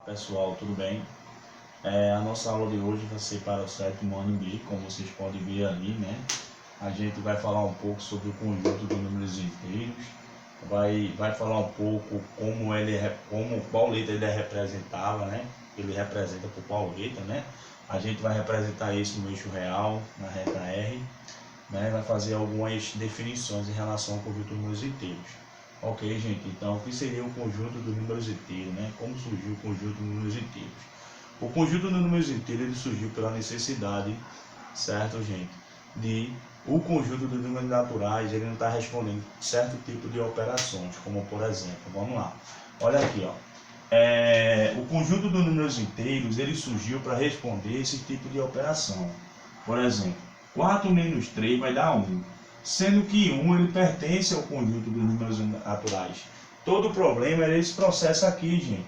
Pessoal, tudo bem? A nossa aula de hoje vai ser para o 7º ano B, como vocês podem ver ali, né? A gente vai falar um pouco sobre o conjunto de números inteiros, vai falar um pouco qual letra ele representava, né? Ele representa por qual letra, né? A gente vai representar isso no eixo real, na reta R, né? Vai fazer algumas definições em relação ao conjunto de números inteiros. Ok, gente, então o que seria o conjunto dos números inteiros, né? Como surgiu o conjunto de números inteiros? O conjunto de números inteiros ele surgiu pela necessidade, certo, gente, de o conjunto dos números naturais ele não está respondendo certo tipo de operações, como por exemplo, vamos lá, olha aqui, ó, o conjunto dos números inteiros ele surgiu para responder esse tipo de operação. Por exemplo, 4 menos 3 vai dar 1, sendo que 1 ele pertence ao conjunto dos números naturais. Todo o problema era esse processo aqui, gente.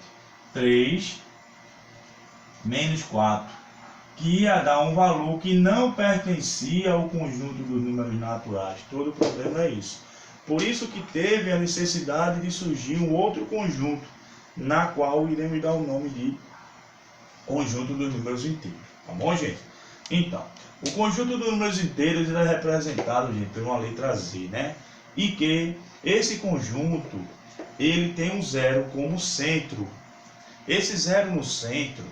3 menos 4, que ia dar um valor que não pertencia ao conjunto dos números naturais. Todo o problema é isso. Por isso que teve a necessidade de surgir um outro conjunto, na qual iremos dar o nome de conjunto dos números inteiros. Tá bom, gente? Então, o conjunto dos números inteiros é representado, gente, por uma letra Z, né? E que esse conjunto, ele tem um zero como centro. Esse zero no centro,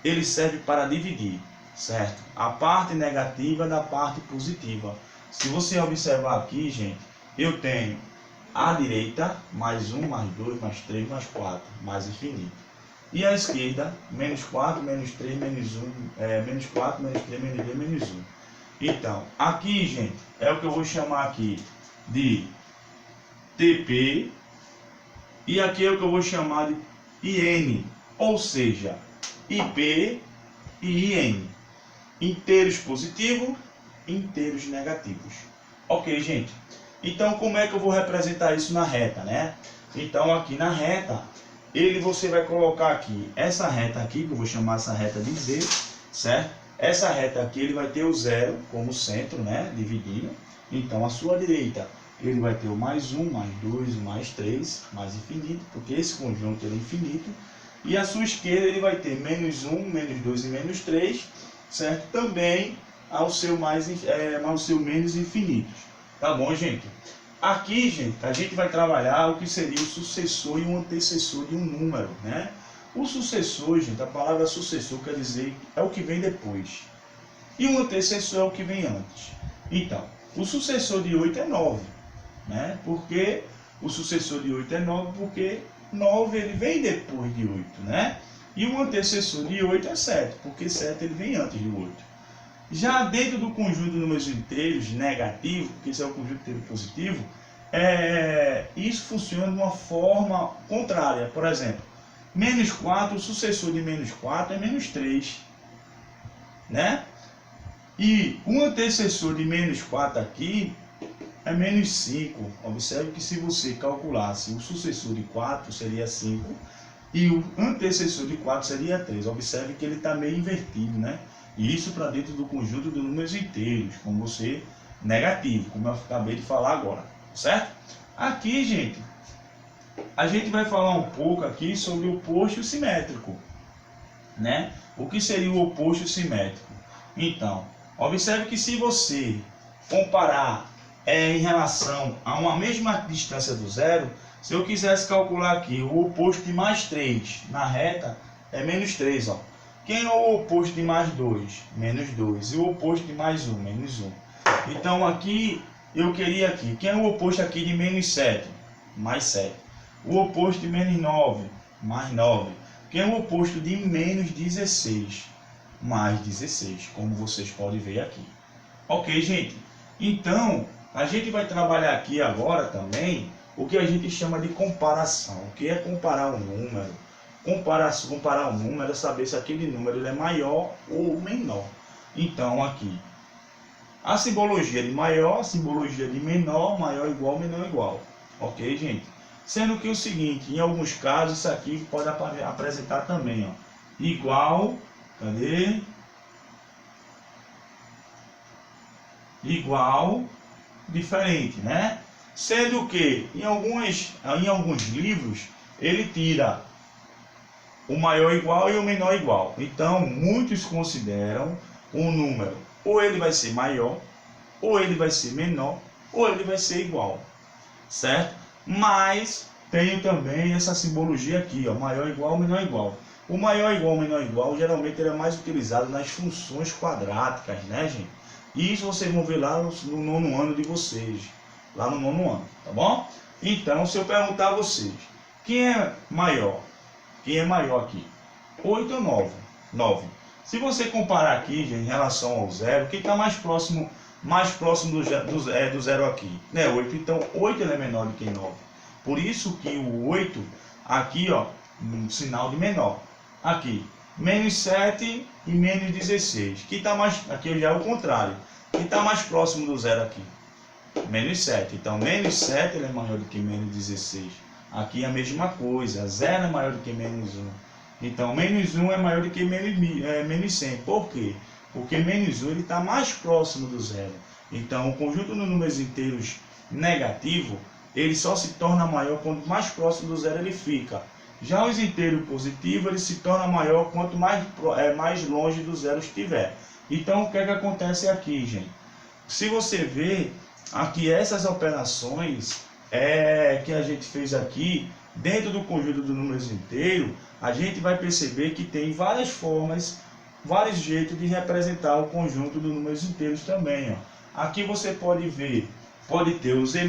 ele serve para dividir, certo? A parte negativa da parte positiva. Se você observar aqui, gente, eu tenho à direita mais 1, mais 2, mais 3, mais 4, mais infinito. E à esquerda, menos 4, menos 3, menos 1, menos 4, menos 3, menos 2, menos 1. Então, aqui, gente, é o que eu vou chamar aqui de TP. E aqui é o que eu vou chamar de IN, ou seja, IP e IN. Inteiros positivos, inteiros negativos. Ok, gente? Então, como é que eu vou representar isso na reta, né? Então, aqui na reta, você vai colocar aqui, essa reta aqui, que eu vou chamar essa reta de Z, certo? Essa reta aqui, ele vai ter o zero como centro, né? Dividindo. Então, à sua direita, ele vai ter o mais 1, mais 2, mais 3, mais infinito, porque esse conjunto ele é infinito. E à sua esquerda, ele vai ter menos 1, menos 2 e menos 3, certo? Também ao seu menos infinitos. Tá bom, gente? Aqui, gente, a gente vai trabalhar o que seria o sucessor e o antecessor de um número, né? O sucessor, gente, a palavra sucessor quer dizer é o que vem depois. E o antecessor é o que vem antes. Então, o sucessor de 8 é 9, né? Porque o sucessor de 8 é 9 porque 9 ele vem depois de 8, né? E o antecessor de 8 é 7, porque 7 ele vem antes de 8. Já dentro do conjunto de números inteiros negativo, porque esse é o conjunto inteiro positivo, isso funciona de uma forma contrária. Por exemplo, menos 4, o sucessor de menos 4 é menos 3, né? E o antecessor de menos 4 aqui é menos 5. Observe que se você calculasse o sucessor de 4 seria 5 e o antecessor de 4 seria 3. Observe que ele está meio invertido, né? E isso para dentro do conjunto de números inteiros, como você negativo, como eu acabei de falar agora, certo? Aqui, gente, a gente vai falar um pouco aqui sobre o oposto simétrico, né? O que seria o oposto simétrico? Então, observe que se você comparar em relação a uma mesma distância do zero, se eu quisesse calcular aqui o oposto de mais 3 na reta, é menos 3, ó. Quem é o oposto de mais 2? Menos 2. E o oposto de mais 1? Menos 1. Então aqui, eu queria aqui. Quem é o oposto aqui de menos 7? Mais 7. O oposto de menos 9? Mais 9. Quem é o oposto de menos 16? Mais 16, como vocês podem ver aqui. Ok, gente? Então, a gente vai trabalhar aqui agora também o que a gente chama de comparação. O que é comparar um número? Comparar um número é saber se aquele número ele é maior ou menor. Então, aqui, a simbologia de maior, a simbologia de menor, maior igual, menor igual. Ok, gente? Sendo que o seguinte, em alguns casos, isso aqui pode apresentar também, ó, igual, cadê? Igual, diferente, né? Sendo que em alguns livros ele tira o maior igual e o menor igual. Então, muitos consideram um número, ou ele vai ser maior, ou ele vai ser menor, ou ele vai ser igual, certo? Mas tem também essa simbologia aqui, ó, maior igual, menor igual. O maior igual, menor igual, geralmente ele é mais utilizado nas funções quadráticas, né, gente? E isso vocês vão ver lá no nono ano de vocês, lá no nono ano, tá bom? Então, se eu perguntar a vocês, quem é maior? Quem é maior aqui? 8 ou 9? 9. Se você comparar aqui, gente, em relação ao zero, quem está mais próximo do zero aqui? Né, 8. Então, 8 ele é menor do que 9. Por isso que o 8, aqui, ó, um sinal de menor. Aqui, menos 7 e menos 16. Que tá mais, aqui já é o contrário. Que está mais próximo do zero aqui? Menos 7. Então, menos 7 ele é maior do que menos 16. Aqui é a mesma coisa. 0 é maior do que menos 1. Então, menos 1 é maior do que menos 100. Por quê? Porque menos 1 está mais próximo do zero. Então, o conjunto de números inteiros negativo, ele só se torna maior quanto mais próximo do zero ele fica. Já os inteiros positivos, ele se torna maior quanto mais longe do zero estiver. Então, o que é que acontece aqui, gente? Se você ver aqui essas operações que a gente fez aqui, dentro do conjunto de números inteiros, a gente vai perceber que tem várias formas, vários jeitos de representar o conjunto de números inteiros também, ó. Aqui você pode ver, pode ter o Z+,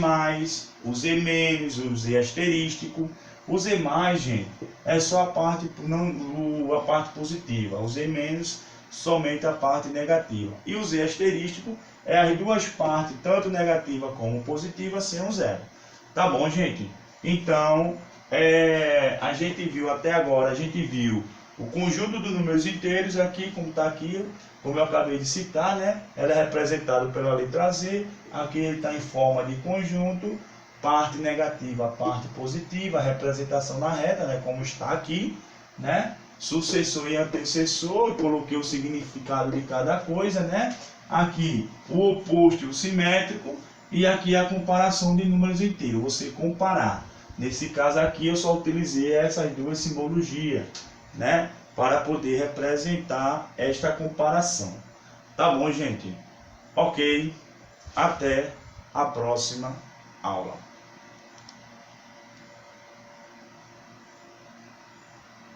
o Z-, o Z asterístico. O Z+, gente, é só a parte, a parte positiva. O Z-, somente a parte negativa. E o Z asterístico é as duas partes, tanto negativa como positiva, sem um zero. Tá bom, gente? Então, a gente viu até agora, a gente viu o conjunto dos números inteiros aqui, como está aqui, como eu acabei de citar, né? Ela é representada pela letra Z, aqui ele está em forma de conjunto, parte negativa, parte positiva, a representação na reta, né? Como está aqui, né? Sucessor e antecessor, eu coloquei o significado de cada coisa, né? Aqui o oposto e o simétrico, e aqui a comparação de números inteiros, você comparar. Nesse caso aqui eu só utilizei essas duas simbologias, né, para poder representar esta comparação. Tá bom, gente? Ok, até a próxima aula.